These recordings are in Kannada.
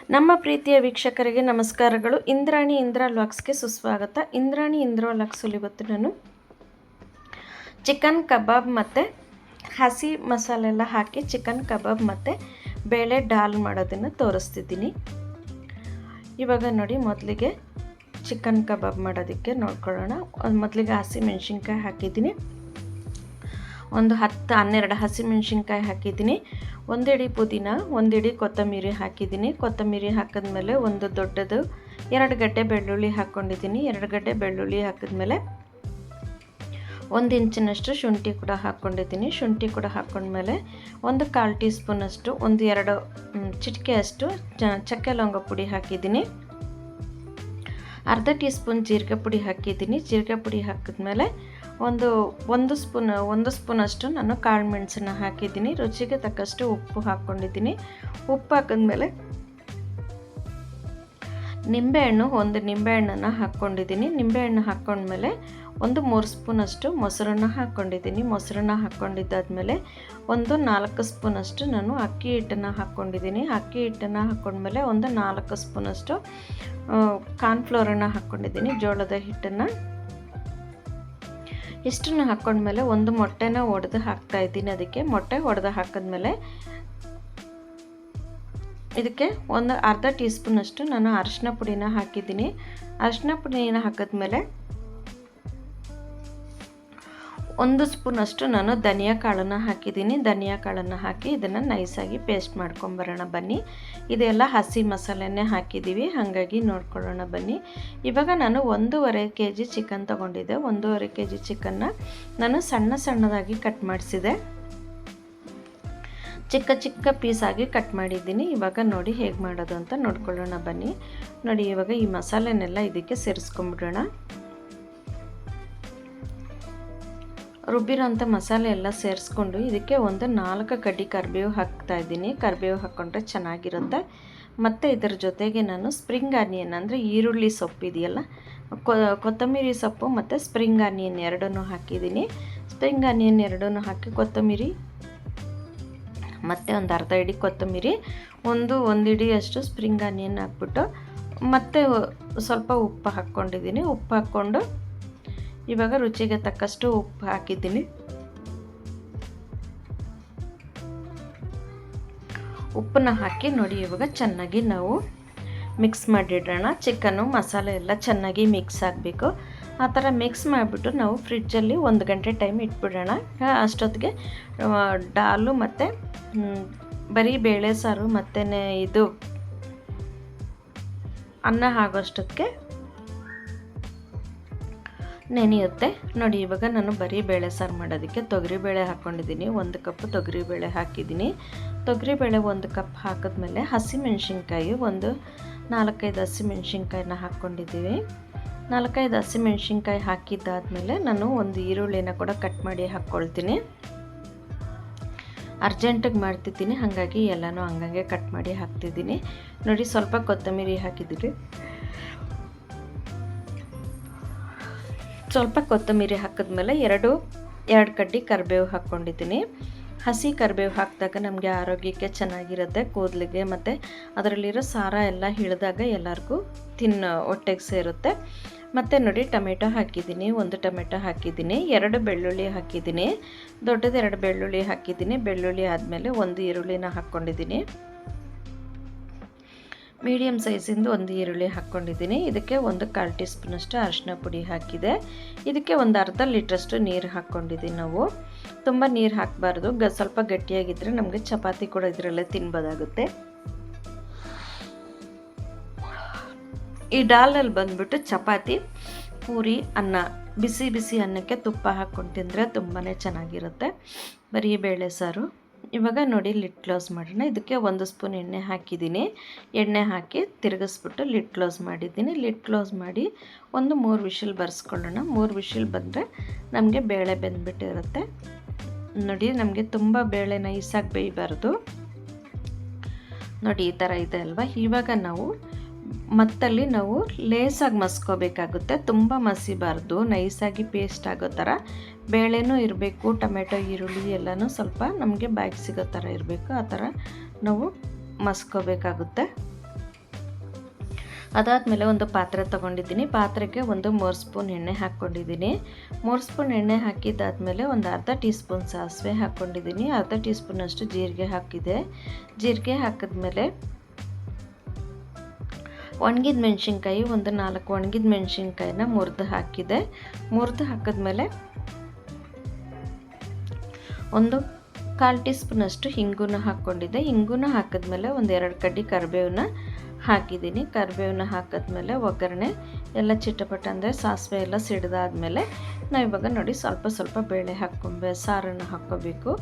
ನಮ್ಮ ಪ್ರೀತಿಯ ವೀಕ್ಷಕರಿಗೆ ನಮಸ್ಕಾರಗಳು. ಇಂದ್ರಾಣಿ ಇಂದ್ರಾ ವ್ಲಾಗ್ಸ್ಗೆ ಸುಸ್ವಾಗತ. ಇಂದ್ರಾಣಿ ಇಂದ್ರಾ ವ್ಲಾಗ್ಸಲ್ಲಿ ಇವತ್ತು ನಾನು ಚಿಕನ್ ಕಬಾಬ್ ಮತ್ತು ಹಸಿ ಮಸಾಲೆ ಎಲ್ಲ ಹಾಕಿ ಚಿಕನ್ ಕಬಾಬ್ ಮತ್ತು ಬೇಳೆ ಡಾಲ್ ಮಾಡೋದನ್ನು ತೋರಿಸ್ತಿದ್ದೀನಿ. ಇವಾಗ ನೋಡಿ, ಮೊದಲಿಗೆ ಚಿಕನ್ ಕಬಾಬ್ ಮಾಡೋದಕ್ಕೆ ನೋಡ್ಕೊಳ್ಳೋಣ. ಮೊದಲಿಗೆ ಹಸಿ ಮೆಣಸಿನ್ಕಾಯಿ ಹಾಕಿದ್ದೀನಿ, ಒಂದು 10-12 ಹಸಿಮೆಣ್ಸಿನ್ಕಾಯಿ ಹಾಕಿದ್ದೀನಿ, ಒಂದಿಡಿ ಪುದೀನ, ಒಂದಿಡಿ ಕೊತ್ತಂಬರಿ ಹಾಕಿದ್ದೀನಿ. ಕೊತ್ತಂಬರಿ ಹಾಕಿದ್ಮೇಲೆ ಒಂದು ದೊಡ್ಡದು 2 ಗಡ್ಡೆ ಬೆಳ್ಳುಳ್ಳಿ ಹಾಕ್ಕೊಂಡಿದ್ದೀನಿ. 2 ಗಡ್ಡೆ ಬೆಳ್ಳುಳ್ಳಿ ಹಾಕಿದ್ಮೇಲೆ 1 ಇಂಚಿನಷ್ಟು ಶುಂಠಿ ಕೂಡ ಹಾಕ್ಕೊಂಡಿದ್ದೀನಿ. ಶುಂಠಿ ಕೂಡ ಹಾಕ್ಕೊಂಡ್ಮೇಲೆ ಒಂದು 1/4 ಟೀ ಸ್ಪೂನಷ್ಟು, 1-2 ಚಿಟಿಕೆಯಷ್ಟು ಚಕ್ಕೆ ಲವಂಗ ಪುಡಿ ಹಾಕಿದ್ದೀನಿ. ಅರ್ಧ ಟೀ ಸ್ಪೂನ್ ಜೀರಿಗೆ ಪುಡಿ ಹಾಕಿದ್ದೀನಿ. ಜೀರಿಗೆ ಪುಡಿ ಹಾಕಿದ್ಮೇಲೆ ಒಂದು ಸ್ಪೂನಷ್ಟು ನಾನು ಕಾಳು ಮೆಣಸನ್ನು ಹಾಕಿದ್ದೀನಿ. ರುಚಿಗೆ ತಕ್ಕಷ್ಟು ಉಪ್ಪು ಹಾಕ್ಕೊಂಡಿದ್ದೀನಿ. ಉಪ್ಪು ಹಾಕಿದ್ಮೇಲೆ ಒಂದು ನಿಂಬೆಹಣ್ಣನ್ನು ಹಾಕ್ಕೊಂಡಿದ್ದೀನಿ. ನಿಂಬೆಹಣ್ಣು ಹಾಕ್ಕೊಂಡ್ಮೇಲೆ 3 ಸ್ಪೂನಷ್ಟು ಮೊಸರನ್ನ ಹಾಕ್ಕೊಂಡಿದ್ದೀನಿ. ಮೊಸರನ್ನ ಹಾಕ್ಕೊಂಡಿದ್ದಾದಮೇಲೆ 4 ಸ್ಪೂನಷ್ಟು ನಾನು ಅಕ್ಕಿ ಹಿಟ್ಟನ್ನು ಹಾಕ್ಕೊಂಡಿದ್ದೀನಿ. ಅಕ್ಕಿ ಹಿಟ್ಟನ್ನು ಹಾಕ್ಕೊಂಡ್ಮೇಲೆ 4 ಸ್ಪೂನಷ್ಟು ಕಾರ್ನ್ಫ್ಲೋರನ್ನು ಹಾಕ್ಕೊಂಡಿದ್ದೀನಿ, ಜೋಳದ ಹಿಟ್ಟನ್ನು. ಇಷ್ಟನ್ನು ಹಾಕ್ಕೊಂಡ್ಮೇಲೆ ಒಂದು ಮೊಟ್ಟೆನ ಒಡೆದು ಹಾಕ್ತಾಯಿದ್ದೀನಿ. ಅದಕ್ಕೆ ಮೊಟ್ಟೆ ಒಡೆದು ಹಾಕಿದ್ಮೇಲೆ ಇದಕ್ಕೆ ಒಂದು ಅರ್ಧ ಟೀ ಸ್ಪೂನಷ್ಟು ನಾನು ಅರಿಶಿನ ಪುಡಿನ ಹಾಕಿದ್ದೀನಿ. ಅರಿಶಿನ ಪುಡಿನ ಹಾಕಿದ್ಮೇಲೆ 1 ಸ್ಪೂನಷ್ಟು ನಾನು ಧನಿಯಾ ಕಾಳನ್ನು ಹಾಕಿದ್ದೀನಿ. ಧನಿಯಾ ಕಾಳನ್ನು ಹಾಕಿ ಇದನ್ನು ನೈಸಾಗಿ ಪೇಸ್ಟ್ ಮಾಡ್ಕೊಂಬರೋಣ ಬನ್ನಿ. ಇದೆಲ್ಲ ಹಸಿ ಮಸಾಲೆನೇ ಹಾಕಿದ್ದೀವಿ, ಹಾಗಾಗಿ ನೋಡ್ಕೊಳ್ಳೋಣ ಬನ್ನಿ. ಇವಾಗ ನಾನು 1.5 kg ಚಿಕನ್ ತೊಗೊಂಡಿದ್ದೆ. 1.5 kg ಚಿಕನ್ನ ನಾನು ಸಣ್ಣದಾಗಿ ಕಟ್ ಮಾಡಿಸಿದೆ, ಚಿಕ್ಕ ಪೀಸಾಗಿ ಕಟ್ ಮಾಡಿದ್ದೀನಿ. ಇವಾಗ ನೋಡಿ ಹೇಗೆ ಮಾಡೋದು ಅಂತ ನೋಡ್ಕೊಳ್ಳೋಣ ಬನ್ನಿ. ನೋಡಿ, ಇವಾಗ ಈ ಮಸಾಲೆನೆಲ್ಲ ಇದಕ್ಕೆ ಸೇರಿಸ್ಕೊಂಬಿಡೋಣ. ರುಬ್ಬಿರೋಂಥ ಮಸಾಲೆ ಎಲ್ಲ ಸೇರಿಸ್ಕೊಂಡು ಇದಕ್ಕೆ ಒಂದು 4 ಕಡ್ಡಿ ಕರಿಬೇವು ಹಾಕ್ತಾಯಿದ್ದೀನಿ. ಕರಿಬೇವು ಹಾಕ್ಕೊಂಡ್ರೆ ಚೆನ್ನಾಗಿರುತ್ತೆ. ಮತ್ತು ಇದರ ಜೊತೆಗೆ ನಾನು ಸ್ಪ್ರಿಂಗ್ ಆನಿಯನ್ ಅಂದರೆ ಈರುಳ್ಳಿ ಸೊಪ್ಪು ಇದೆಯಲ್ಲ, ಕೊತ್ತಂಬರಿ ಸೊಪ್ಪು ಮತ್ತು ಸ್ಪ್ರಿಂಗ್ ಆನಿಯನ್ ಎರಡನ್ನೂ ಹಾಕಿದ್ದೀನಿ. ಸ್ಪ್ರಿಂಗ್ ಆನಿಯನ್ ಎರಡನ್ನೂ ಹಾಕಿ ಕೊತ್ತಂಬರಿ ಮತ್ತು ಒಂದು ಅರ್ಧ ಹಿಡಿ ಕೊತ್ತಂಬರಿ, ಒಂದು ಹಿಡಿಯಷ್ಟು ಸ್ಪ್ರಿಂಗ್ ಆನಿಯನ್ ಹಾಕ್ಬಿಟ್ಟು ಮತ್ತು ಸ್ವಲ್ಪ ಉಪ್ಪು ಹಾಕ್ಕೊಂಡಿದ್ದೀನಿ. ಉಪ್ಪು ಹಾಕ್ಕೊಂಡು ಇವಾಗ ರುಚಿಗೆ ತಕ್ಕಷ್ಟು ಉಪ್ಪು ಹಾಕಿದ್ದೀನಿ. ಉಪ್ಪನ್ನ ಹಾಕಿ ನೋಡಿ, ಇವಾಗ ಚೆನ್ನಾಗಿ ನಾವು ಮಿಕ್ಸ್ ಮಾಡಿಡೋಣ. ಚಿಕನ್ನು ಮಸಾಲೆ ಎಲ್ಲ ಚೆನ್ನಾಗಿ ಮಿಕ್ಸ್ ಆಗಬೇಕು. ಆ ಥರ ಮಿಕ್ಸ್ ಮಾಡಿಬಿಟ್ಟು ನಾವು ಫ್ರಿಡ್ಜಲ್ಲಿ 1 ಗಂಟೆ ಟೈಮ್ ಇಟ್ಬಿಡೋಣ. ಅಷ್ಟೊತ್ತಿಗೆ ಡಾಲು ಮತ್ತು ಬರೀ ಬೇಳೆ ಸಾರು ಮತ್ತು ಇದು ಅನ್ನ ಆಗೋಷ್ಟಕ್ಕೆ ನೆನೆಯುತ್ತೆ. ನೋಡಿ, ಇವಾಗ ನಾನು ಬರೀ ಬೇಳೆ ಸಾರು ಮಾಡೋದಕ್ಕೆ ತೊಗರಿಬೇಳೆ ಹಾಕ್ಕೊಂಡಿದ್ದೀನಿ. 1 ಕಪ್ ತೊಗರಿಬೇಳೆ ಹಾಕಿದ್ದೀನಿ. ತೊಗರಿಬೇಳೆ 1 ಕಪ್ ಹಾಕಿದ್ಮೇಲೆ ಹಸಿಮೆಣ್ಸಿನ್ಕಾಯಿ ಒಂದು 4-5 ಹಸಿಮೆಣ್ಸಿನ್ಕಾಯಿನ ಹಾಕ್ಕೊಂಡಿದ್ದೀವಿ. 4-5 ಹಸಿಮೆಣ್ಸಿನ್ಕಾಯಿ ಹಾಕಿದ್ದಾದಮೇಲೆ ನಾನು ಒಂದು ಈರುಳ್ಳಿನ ಕೂಡ ಕಟ್ ಮಾಡಿ ಹಾಕ್ಕೊಳ್ತೀನಿ. ಅರ್ಜೆಂಟಿಗೆ ಮಾಡ್ತಿದ್ದೀನಿ, ಹಾಗಾಗಿ ಎಲ್ಲನೂ ಹಂಗಂಗೆ ಕಟ್ ಮಾಡಿ ಹಾಕ್ತಿದ್ದೀನಿ. ನೋಡಿ, ಸ್ವಲ್ಪ ಕೊತ್ತಂಬರಿ ಹಾಕಿದ್ದೀವಿ. ಸ್ವಲ್ಪ ಕೊತ್ತಂಬರಿ ಹಾಕಿದ್ಮೇಲೆ 2 ಕಡ್ಡಿ ಕರಿಬೇವು ಹಾಕ್ಕೊಂಡಿದ್ದೀನಿ. ಹಸಿ ಕರಿಬೇವು ಹಾಕಿದಾಗ ನಮಗೆ ಆರೋಗ್ಯಕ್ಕೆ ಚೆನ್ನಾಗಿರುತ್ತೆ, ಕೂದಲಿಗೆ, ಮತ್ತು ಅದರಲ್ಲಿರೋ ಸಾರ ಎಲ್ಲ ಇಳಿದಾಗ ಎಲ್ಲರಿಗೂ ಹೊಟ್ಟೆಗೆ ಸೇರುತ್ತೆ. ಮತ್ತು ನೋಡಿ, ಟೊಮೆಟೊ ಹಾಕಿದ್ದೀನಿ, 1 ಟೊಮೆಟೊ ಹಾಕಿದ್ದೀನಿ, 2 ಬೆಳ್ಳುಳ್ಳಿ ಹಾಕಿದ್ದೀನಿ, ದೊಡ್ಡದು 2 ಬೆಳ್ಳುಳ್ಳಿ ಹಾಕಿದ್ದೀನಿ. ಬೆಳ್ಳುಳ್ಳಿ ಆದಮೇಲೆ 1 ಈರುಳ್ಳಿನ ಹಾಕ್ಕೊಂಡಿದ್ದೀನಿ. ಮೀಡಿಯಮ್ ಸೈಜಿಂದು 1 ಈರುಳ್ಳಿ ಹಾಕ್ಕೊಂಡಿದ್ದೀನಿ. ಇದಕ್ಕೆ 1/4 ಟೀ ಸ್ಪೂನಷ್ಟು ಅರಿಶಿನ ಪುಡಿ ಹಾಕಿದೆ. ಇದಕ್ಕೆ ಒಂದು ಅರ್ಧ ಲೀಟ್ರಷ್ಟು ನೀರು ಹಾಕ್ಕೊಂಡಿದ್ದೀನಿ. ನಾವು ತುಂಬ ನೀರು ಹಾಕಬಾರ್ದು, ಸ್ವಲ್ಪ ಗಟ್ಟಿಯಾಗಿದ್ದರೆ ನಮಗೆ ಚಪಾತಿ ಕೂಡ ಇದರಲ್ಲೇ ತಿನ್ಬೋದಾಗುತ್ತೆ. ಈ ಡಾಲಲ್ಲಿ ಬಂದ್ಬಿಟ್ಟು ಚಪಾತಿ, ಪೂರಿ, ಅನ್ನ, ಬಿಸಿ ಅನ್ನಕ್ಕೆ ತುಪ್ಪ ಹಾಕ್ಕೊಂಡು ತಿಂದರೆ ತುಂಬಾ ಚೆನ್ನಾಗಿರುತ್ತೆ. ಬರೀ ಬೇಳೆ ಸಾರು. ಇವಾಗ ನೋಡಿ, ಲಿಡ್ ಕ್ಲೋಸ್ ಮಾಡೋಣ. ಇದಕ್ಕೆ 1 ಸ್ಪೂನ್ ಎಣ್ಣೆ ಹಾಕಿದ್ದೀನಿ. ಎಣ್ಣೆ ಹಾಕಿ ತಿರುಗಿಸ್ಬಿಟ್ಟು ಲಿಡ್ ಕ್ಲೋಸ್ ಮಾಡಿದ್ದೀನಿ. ಲಿಡ್ ಕ್ಲೋಸ್ ಮಾಡಿ ಒಂದು 3 ವಿಷಲ್ ಬರ್ಸ್ಕೊಳ್ಳೋಣ. 3 ವಿಷಲ್ ಬಂದರೆ ನಮಗೆ ಬೇಳೆ ಬೆಂದ್ಬಿಟ್ಟಿರುತ್ತೆ. ನೋಡಿ, ನಮಗೆ ತುಂಬ ಬೇಳೆ ನೈಸಾಗಿ ಬೇಯಬಾರ್ದು. ನೋಡಿ, ಈ ಥರ ಇದೆ ಅಲ್ವಾ. ಇವಾಗ ನಾವು ಮತ್ತಲ್ಲಿ ನಾವು ಲೇಸಾಗಿ ಮಸ್ಕೋಬೇಕಾಗುತ್ತೆ, ತುಂಬ ಮಸಿಬಾರ್ದು, ನೈಸಾಗಿ ಪೇಸ್ಟ್ ಆಗೋ ಥರ ಬೇಳೆನೂ ಇರಬೇಕು. ಟೊಮೆಟೊ, ಈರುಳ್ಳಿ ಎಲ್ಲನೂ ಸ್ವಲ್ಪ ನಮಗೆ ಬ್ಯಾಗ್ ಸಿಗೋ ಥರ ಇರಬೇಕು. ಆ ಥರ ನಾವು ಮಸ್ಕೋಬೇಕಾಗುತ್ತೆ. ಅದಾದಮೇಲೆ ಒಂದು ಪಾತ್ರೆ ತೊಗೊಂಡಿದ್ದೀನಿ. ಪಾತ್ರೆಗೆ ಒಂದು 3 ಸ್ಪೂನ್ ಎಣ್ಣೆ ಹಾಕ್ಕೊಂಡಿದ್ದೀನಿ. 3 ಸ್ಪೂನ್ ಎಣ್ಣೆ ಹಾಕಿದ್ದಾದಮೇಲೆ ಒಂದು ಅರ್ಧ ಟೀ ಸ್ಪೂನ್ ಸಾಸಿವೆ ಹಾಕ್ಕೊಂಡಿದ್ದೀನಿ. ಅರ್ಧ ಟೀ ಸ್ಪೂನಷ್ಟು ಜೀರಿಗೆ ಹಾಕಿದೆ. ಜೀರಿಗೆ ಹಾಕಿದ್ಮೇಲೆ ಒಣಗಿದ ಮೆಣಸಿನ್ಕಾಯಿ ಒಂದು 4 ಒಣಗಿದ ಮೆಣಸಿನ್ಕಾಯಿನ ಮುರಿದು ಹಾಕಿದೆ. ಮುರಿದು ಹಾಕಿದ್ಮೇಲೆ ಒಂದು 1/4 ಟೀ ಸ್ಪೂನಷ್ಟು ಹಿಂಗುನ ಹಾಕ್ಕೊಂಡಿದ್ದೆ. ಹಿಂಗುನ ಹಾಕಿದ್ಮೇಲೆ ಒಂದು 2 ಕಡ್ಡಿ ಕರಿಬೇವನ್ನ ಹಾಕಿದ್ದೀನಿ. ಕರಿಬೇವನ್ನ ಹಾಕಿದ್ಮೇಲೆ ಒಗ್ಗರಣೆ ಎಲ್ಲ ಚಿಟಪಟ ಅಂದರೆ ಸಾಸಿವೆ ಎಲ್ಲ ಸಿಡಿದಾದ್ಮೇಲೆ ನಾವು ಇವಾಗ ನೋಡಿ ಸ್ವಲ್ಪ ಬೇಳೆ ಸಾರನ್ನು ಹಾಕ್ಕೋಬೇಕು.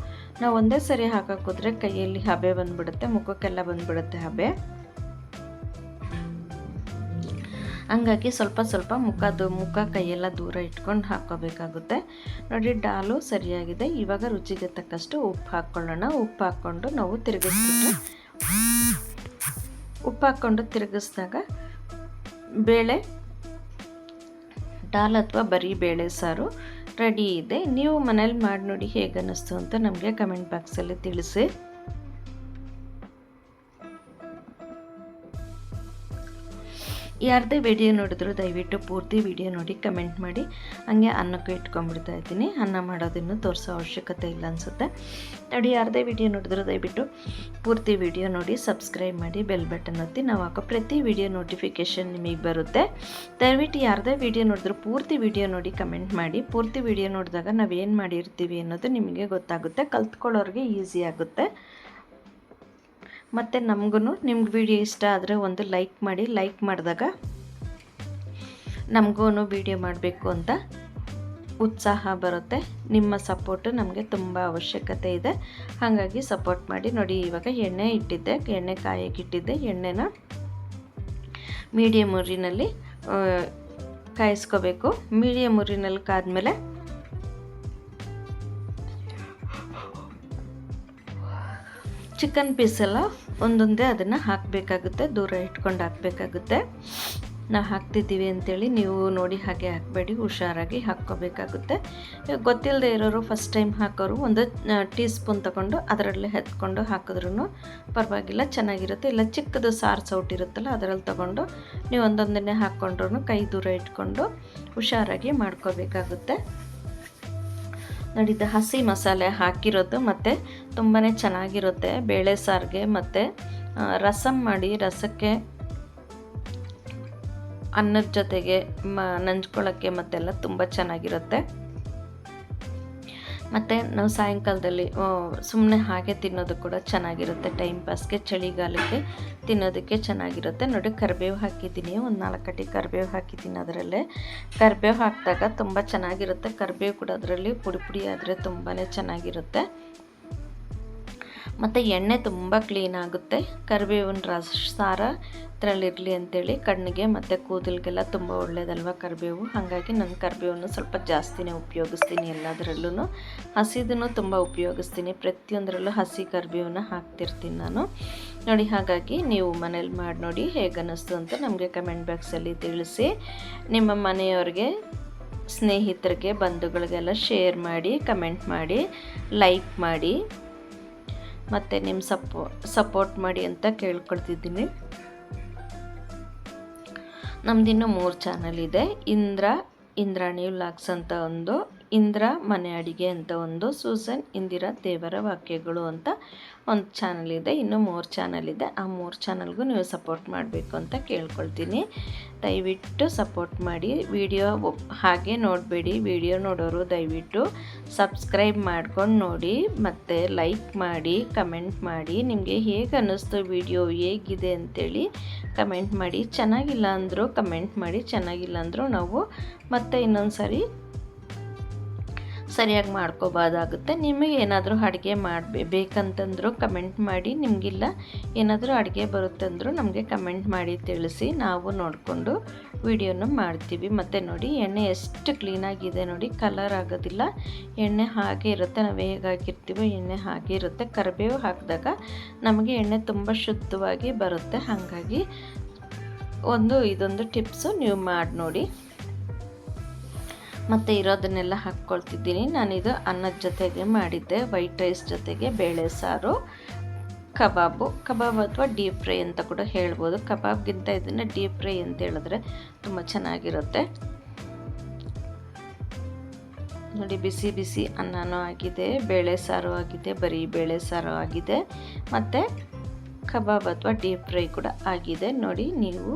ನಾವು ಒಂದೇ ಸರಿ ಹಾಕೋದ್ರೆ ಕೈಯಲ್ಲಿ ಹಬೆ ಬಂದುಬಿಡುತ್ತೆ, ಮುಖಕ್ಕೆಲ್ಲ ಬಂದುಬಿಡುತ್ತೆ ಹಬೆ. ಹಂಗಾಗಿ ಸ್ವಲ್ಪ ಮುಖ ಕೈಯೆಲ್ಲ ದೂರ ಇಟ್ಕೊಂಡು ಹಾಕ್ಕೋಬೇಕಾಗುತ್ತೆ. ನೋಡಿ ಡಾಲು ಸರಿಯಾಗಿದೆ. ಇವಾಗ ರುಚಿಗೆ ತಕ್ಕಷ್ಟು ಉಪ್ಪು ಹಾಕ್ಕೊಳ್ಳೋಣ. ಉಪ್ಪು ಹಾಕ್ಕೊಂಡು ನಾವು ತಿರುಗಿಸ್ಬಿಟ್ರೆ, ಉಪ್ಪು ಹಾಕ್ಕೊಂಡು ತಿರುಗಿಸಿದಾಗ ಬೇಳೆ ಡಾಲ್ ಅಥವಾ ಬರೀ ಬೇಳೆ ಸಾರು ರೆಡಿ ಇದೆ. ನೀವು ಮನೇಲಿ ಮಾಡಿ ನೋಡಿ ಹೇಗೆ ಅನ್ನಿಸ್ತು ಅಂತ ನಮಗೆ ಕಮೆಂಟ್ ಬಾಕ್ಸಲ್ಲಿ ತಿಳಿಸಿ. ಯಾರದೇ ವಿಡಿಯೋ ನೋಡಿದ್ರು ದಯವಿಟ್ಟು ಪೂರ್ತಿ ವಿಡಿಯೋ ನೋಡಿ ಕಮೆಂಟ್ ಮಾಡಿ. ಹಂಗೆ ಅನ್ನಕ್ಕೆ ಇಟ್ಕೊಂಡ್ಬಿಡ್ತಾ ಇದ್ದೀನಿ. ಅನ್ನ ಮಾಡೋದನ್ನು ತೋರಿಸೋ ಅವಶ್ಯಕತೆ ಇಲ್ಲ ಅನಿಸುತ್ತೆ. ನೋಡಿ, ಯಾರದೇ ವಿಡಿಯೋ ನೋಡಿದ್ರು ದಯವಿಟ್ಟು ಪೂರ್ತಿ ವಿಡಿಯೋ ನೋಡಿ ಸಬ್ಸ್ಕ್ರೈಬ್ ಮಾಡಿ, ಬೆಲ್ ಬಟನ್ ಒತ್ತಿ. ನಾವು ಹಾಕೋ ಪ್ರತಿ ವಿಡಿಯೋ ನೋಟಿಫಿಕೇಷನ್ ನಿಮಗೆ ಬರುತ್ತೆ. ದಯವಿಟ್ಟು ಯಾರದೇ ವಿಡಿಯೋ ನೋಡಿದ್ರು ಪೂರ್ತಿ ವಿಡಿಯೋ ನೋಡಿ ಕಮೆಂಟ್ ಮಾಡಿ. ಪೂರ್ತಿ ವಿಡಿಯೋ ನೋಡಿದಾಗ ನಾವೇನು ಮಾಡಿರ್ತೀವಿ ಅನ್ನೋದು ನಿಮಗೆ ಗೊತ್ತಾಗುತ್ತೆ. ಕಲ್ತ್ಕೊಳ್ಳೋರಿಗೆ ಈಸಿ ಆಗುತ್ತೆ. ಮತ್ತು ನಮಗೂ ನಿಮ್ಗೆ ವಿಡಿಯೋ ಇಷ್ಟ ಆದರೆ ಒಂದು ಲೈಕ್ ಮಾಡಿ. ಲೈಕ್ ಮಾಡಿದಾಗ ನಮಗೂ ವಿಡಿಯೋ ಮಾಡಬೇಕು ಅಂತ ಉತ್ಸಾಹ ಬರುತ್ತೆ. ನಿಮ್ಮ ಸಪೋರ್ಟು ನಮಗೆ ತುಂಬ ಅವಶ್ಯಕತೆ ಇದೆ. ಹಾಗಾಗಿ ಸಪೋರ್ಟ್ ಮಾಡಿ. ನೋಡಿ, ಇವಾಗ ಎಣ್ಣೆ ಇಟ್ಟಿದ್ದೆ, ಎಣ್ಣೆ ಕಾಯಕ್ಕೆ ಇಟ್ಟಿದ್ದೆ. ಎಣ್ಣೆನ ಮೀಡಿಯಮ್ ಉರಿನಲ್ಲಿ ಕಾಯಿಸ್ಕೋಬೇಕು. ಮೀಡಿಯಮ್ ಉರಿನಲ್ಲಿ ಕಾದ್ಮೇಲೆ ಚಿಕನ್ ಪೀಸೆಲ್ಲ ಒಂದೊಂದೇ ಅದನ್ನು ಹಾಕಬೇಕಾಗುತ್ತೆ. ದೂರ ಇಟ್ಕೊಂಡು ಹಾಕಬೇಕಾಗುತ್ತೆ. ನಾವು ಹಾಕ್ತಿದ್ದೀವಿ ಅಂಥೇಳಿ ನೀವು ನೋಡಿ ಹಾಗೆ ಹಾಕಬೇಡಿ, ಹುಷಾರಾಗಿ ಹಾಕ್ಕೋಬೇಕಾಗುತ್ತೆ. ಗೊತ್ತಿಲ್ಲದೆ ಇರೋರು ಫಸ್ಟ್ ಟೈಮ್ ಹಾಕೋರು ಒಂದು ಟೀ ಸ್ಪೂನ್ ತೊಗೊಂಡು ಅದರಲ್ಲೇ ಎತ್ಕೊಂಡು ಹಾಕಿದ್ರೂ ಪರವಾಗಿಲ್ಲ, ಚೆನ್ನಾಗಿರುತ್ತೆ. ಇಲ್ಲ ಚಿಕ್ಕದು ಸಾರು ಸೌಟ್ ಇರುತ್ತಲ್ಲ ಅದರಲ್ಲಿ ತೊಗೊಂಡು ನೀವು ಒಂದೊಂದನ್ನೇ ಹಾಕ್ಕೊಂಡ್ರೂ ಕೈ ದೂರ ಇಟ್ಕೊಂಡು ಹುಷಾರಾಗಿ ಮಾಡ್ಕೋಬೇಕಾಗುತ್ತೆ. ನೋಡಿದ್ದು ಹಸಿ ಮಸಾಲೆ ಹಾಕಿರೋದು ಮತ್ತು ತುಂಬಾ ಚೆನ್ನಾಗಿರುತ್ತೆ ಬೇಳೆ ಸಾರಿಗೆ. ಮತ್ತು ರಸಮ್ ಮಾಡಿ, ರಸಕ್ಕೆ ಅನ್ನದ ಜೊತೆಗೆ ನಂಚ್ಕೊಳ್ಳೋಕ್ಕೆ ಮತ್ತೆಲ್ಲ ತುಂಬ ಚೆನ್ನಾಗಿರುತ್ತೆ. ಮತ್ತು ನಾವು ಸಾಯಂಕಾಲದಲ್ಲಿ ಸುಮ್ಮನೆ ಹಾಗೆ ತಿನ್ನೋದು ಕೂಡ ಚೆನ್ನಾಗಿರುತ್ತೆ. ಟೈಮ್ ಪಾಸ್ಗೆ, ಚಳಿಗಾಲಕ್ಕೆ ತಿನ್ನೋದಕ್ಕೆ ಚೆನ್ನಾಗಿರುತ್ತೆ. ನೋಡಿ, ಕರಿಬೇವು ಹಾಕಿದ್ದೀನಿ. ಒಂದು 4 ಕಡ್ಡಿ ಕರಿಬೇವು ಹಾಕಿದ್ದೀನಿ. ಅದರಲ್ಲೇ ಕರಿಬೇವು ಹಾಕಿದಾಗ ತುಂಬ ಚೆನ್ನಾಗಿರುತ್ತೆ. ಕರಿಬೇವು ಕೂಡ ಅದರಲ್ಲಿ ಪುಡಿ ಆದರೆ ತುಂಬಾ ಚೆನ್ನಾಗಿರುತ್ತೆ. ಮತ್ತು ಎಣ್ಣೆ ತುಂಬ ಕ್ಲೀನ್ ಆಗುತ್ತೆ. ಕರಿಬೇವಿನ ಸಾರ ಇದರಲ್ಲಿರಲಿ ಅಂಥೇಳಿ ಕಣ್ಣಿಗೆ ಮತ್ತು ಕೂದಲಿಗೆಲ್ಲ ತುಂಬ ಒಳ್ಳೆಯದಲ್ವ ಕರಿಬೇವು. ಹಾಗಾಗಿ ನಾನು ಕರಿಬೇವನ್ನು ಸ್ವಲ್ಪ ಜಾಸ್ತಿನೇ ಉಪಯೋಗಿಸ್ತೀನಿ. ಎಲ್ಲದರಲ್ಲೂ ಹಸಿದನ್ನು ತುಂಬ ಉಪಯೋಗಿಸ್ತೀನಿ. ಪ್ರತಿಯೊಂದರಲ್ಲೂ ಹಸಿ ಕರಿಬೇವನ್ನ ಹಾಕ್ತಿರ್ತೀನಿ ನಾನು. ನೋಡಿ, ಹಾಗಾಗಿ ನೀವು ಮನೇಲಿ ಮಾಡಿ ನೋಡಿ ಹೇಗೆ ಅನ್ನಿಸ್ತು ಅಂತ ನಮಗೆ ಕಮೆಂಟ್ ಬಾಕ್ಸಲ್ಲಿ ತಿಳಿಸಿ. ನಿಮ್ಮ ಮನೆಯವ್ರಿಗೆ, ಸ್ನೇಹಿತರಿಗೆ, ಬಂಧುಗಳಿಗೆಲ್ಲ ಶೇರ್ ಮಾಡಿ, ಕಮೆಂಟ್ ಮಾಡಿ, ಲೈಕ್ ಮಾಡಿ, ಮತ್ತು ನಿಮ್ಮ ಸಪೋರ್ಟ್ ಮಾಡಿ ಅಂತ ಕೇಳ್ಕೊಳ್ತಿದ್ದೀನಿ. ನಮ್ಮದಿನ್ನೂ 3 ಚಾನಲ್ ಇದೆ. ಇಂದ್ರಾಣಿ ವ್ಲಾಗ್ಸ್ ಅಂತ ಒಂದು, ಇಂದ್ರ ಮನೆ ಅಡಿಗೆ ಅಂತ ಒಂದು, ಸೂಸನ್ ಇಂದಿರಾ ದೇವರ ವಾಕ್ಯಗಳು ಅಂತ ಒಂದು ಚಾನಲ್ ಇದೆ. ಇನ್ನೂ 3 ಚಾನಲ್ ಇದೆ. ಆ 3 ಚಾನಲ್ಗೂ ನೀವು ಸಪೋರ್ಟ್ ಮಾಡಬೇಕು ಅಂತ ಕೇಳ್ಕೊಳ್ತೀನಿ. ದಯವಿಟ್ಟು ಸಪೋರ್ಟ್ ಮಾಡಿ. ವಿಡಿಯೋ ಹಾಗೆ ನೋಡಬೇಡಿ. ವಿಡಿಯೋ ನೋಡೋರು ದಯವಿಟ್ಟು ಸಬ್ಸ್ಕ್ರೈಬ್ ಮಾಡ್ಕೊಂಡು ನೋಡಿ, ಮತ್ತು ಲೈಕ್ ಮಾಡಿ, ಕಮೆಂಟ್ ಮಾಡಿ. ನಿಮಗೆ ಹೇಗೆ ಅನ್ನಿಸ್ತು ವಿಡಿಯೋ, ಹೇಗಿದೆ ಅಂಥೇಳಿ ಕಮೆಂಟ್ ಮಾಡಿ. ಚೆನ್ನಾಗಿಲ್ಲ ಅಂದರೂ ಕಮೆಂಟ್ ಮಾಡಿ. ಚೆನ್ನಾಗಿಲ್ಲ ಅಂದರೂ ನಾವು ಮತ್ತೆ ಇನ್ನೊಂದು ಸಾರಿ ಸರಿಯಾಗಿ ಮಾಡ್ಕೋಬೋದಾಗುತ್ತೆ. ನಿಮಗೆ ಏನಾದರೂ ಅಡುಗೆ ಬೇಕಂತಂದರೂ ಕಮೆಂಟ್ ಮಾಡಿ. ನಿಮಗಿಲ್ಲ ಏನಾದರೂ ಅಡುಗೆ ಬರುತ್ತಂದರೂ ನಮಗೆ ಕಮೆಂಟ್ ಮಾಡಿ ತಿಳಿಸಿ. ನಾವು ನೋಡಿಕೊಂಡು ವಿಡಿಯೋನ ಮಾಡ್ತೀವಿ. ಮತ್ತು ನೋಡಿ, ಎಣ್ಣೆ ಎಷ್ಟು ಕ್ಲೀನಾಗಿದೆ ನೋಡಿ, ಕಲರ್ ಆಗೋದಿಲ್ಲ. ಎಣ್ಣೆ ಹಾಗೆ ಇರುತ್ತೆ. ನಾವು ಹೇಗೆ ಹಾಕಿರ್ತೀವೋ ಎಣ್ಣೆ ಹಾಗೆ ಇರುತ್ತೆ. ಕರಿಬೇವು ಹಾಕಿದಾಗ ನಮಗೆ ಎಣ್ಣೆ ತುಂಬ ಶುದ್ಧವಾಗಿ ಬರುತ್ತೆ. ಹಾಗಾಗಿ ಇದೊಂದು ಟಿಪ್ಸು ನೀವು ಮಾಡಿ ನೋಡಿ. ಮತ್ತು ಇರೋದನ್ನೆಲ್ಲ ಹಾಕ್ಕೊಳ್ತಿದ್ದೀನಿ. ನಾನಿದು ಅನ್ನದ ಜೊತೆಗೆ ಮಾಡಿದ್ದೆ, ವೈಟ್ ರೈಸ್ ಜೊತೆಗೆ ಬೇಳೆ ಸಾರು. ಕಬಾಬ್ ಅಥವಾ ಡೀಪ್ ಫ್ರೈ ಅಂತ ಕೂಡ ಹೇಳ್ಬೋದು. ಕಬಾಬ್ಗಿಂತ ಇದನ್ನು ಡೀಪ್ ಫ್ರೈ ಅಂತ ಹೇಳಿದ್ರೆ ತುಂಬ ಚೆನ್ನಾಗಿರುತ್ತೆ. ನೋಡಿ, ಬಿಸಿ ಬಿಸಿ ಅನ್ನನೂ ಆಗಿದೆ, ಬೇಳೆ ಸಾರು ಆಗಿದೆ, ಬರೀ ಬೇಳೆ ಸಾರು ಆಗಿದೆ, ಮತ್ತು ಕಬಾಬ್ ಅಥವಾ ಡೀಪ್ ಫ್ರೈ ಕೂಡ ಆಗಿದೆ. ನೋಡಿ, ನೀವು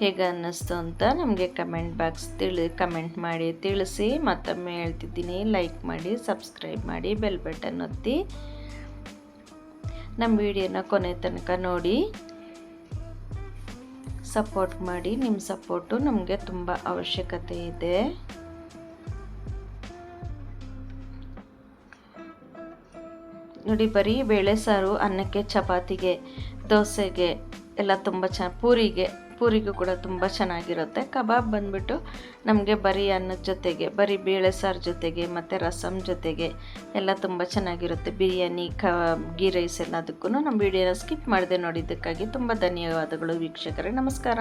ಹೇಗೆ ಅನ್ನಿಸ್ತು ಅಂತ ನಮಗೆ ಕಮೆಂಟ್ ಮಾಡಿ ತಿಳಿಸಿ. ಮತ್ತೊಮ್ಮೆ ಹೇಳ್ತಿದ್ದೀನಿ, ಲೈಕ್ ಮಾಡಿ, ಸಬ್ಸ್ಕ್ರೈಬ್ ಮಾಡಿ, ಬೆಲ್ ಬಟನ್ ಒತ್ತಿ ನಮ್ಮ ವಿಡಿಯೋನ ಕೊನೆ ತನಕ ನೋಡಿ ಸಪೋರ್ಟ್ ಮಾಡಿ. ನಿಮ್ಮ ಸಪೋರ್ಟು ನಮಗೆ ತುಂಬ ಅವಶ್ಯಕತೆ ಇದೆ. ನೋಡಿ, ಬರೀ ಬೇಳೆ ಸಾರು ಅನ್ನಕ್ಕೆ, ಚಪಾತಿಗೆ, ದೋಸೆಗೆ ಎಲ್ಲ ತುಂಬ ಪೂರಿಗೂ ಕೂಡ ತುಂಬ ಚೆನ್ನಾಗಿರುತ್ತೆ. ಕಬಾಬ್ ಬಂದ್ಬಿಟ್ಟು ನಮಗೆ ಬರೀ ಅನ್ನದ ಜೊತೆಗೆ, ಬರೀ ಬೇಳೆ ಸಾರು ಜೊತೆಗೆ ಮತ್ತು ರಸಮ್ ಜೊತೆಗೆ ಎಲ್ಲ ತುಂಬ ಚೆನ್ನಾಗಿರುತ್ತೆ. ಬಿರಿಯಾನಿ, ಗೀ ರೈಸ್ ಎಲ್ಲದಕ್ಕೂ ನಮ್ಮ ವಿಡಿಯೋನ ಸ್ಕಿಪ್ ಮಾಡಿದೆ ನೋಡಿದ್ದಕ್ಕಾಗಿ ತುಂಬ ಧನ್ಯವಾದಗಳು ವೀಕ್ಷಕರೇ. ನಮಸ್ಕಾರ.